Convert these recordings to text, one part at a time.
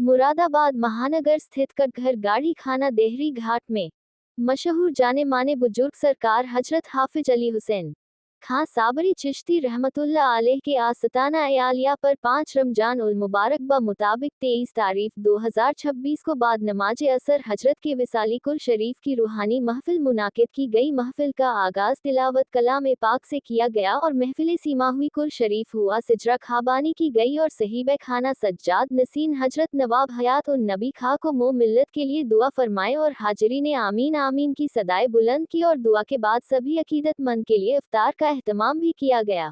मुरादाबाद महानगर स्थित कटघर गाड़ी खाना देहरी घाट में मशहूर जाने माने बुजुर्ग सरकार हजरत हाफिज अली हुसैन खां साबरी चिश्ती रहमतुल्लाह अलैह के आस्ताना ए आलिया पर 5 रमजान उल मुबारक ब मुताबिक 23 तारीख 2026 को बाद नमाज असर हजरत के विसाली कुल शरीफ की रूहानी महफिल मुनाकिद की गई। महफिल का आगाज तिलावत कलाम पाक से किया गया और महफिल सीमा हुई कुल शरीफ हुआ सिजरा खाबानी की गई और सहीब खाना सज्जाद नसीन हजरत नवाब हयात उन नबी खां को मो मिल्लत के लिए दुआ फरमाए और हाजिरी ने आमीन आमीन की सदाएं बुलंद की और दुआ के बाद सभी अकीदतमंद के लिए इफ्तार का एहतमाम भी किया गया।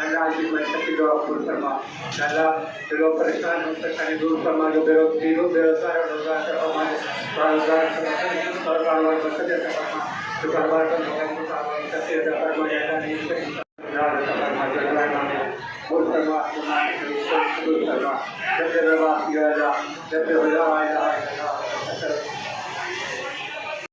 अल्लाह की मदद की दुआ कबूल फरमा। अल्लाह जो परेशान हो परेशानी दूर फरमा, जो बेरोजगार और रोजगार से हमारे रोजगार सरकार और मदद से फरमा, जो कारोबार कर रहे हैं उनका सच्चे दरबार में जाना नहीं करेंगे। अल्लाह फरमा जल्ला नाम कबूल फरमा, कबूल फरमा। जब दरबार किया जा, जब हो जाए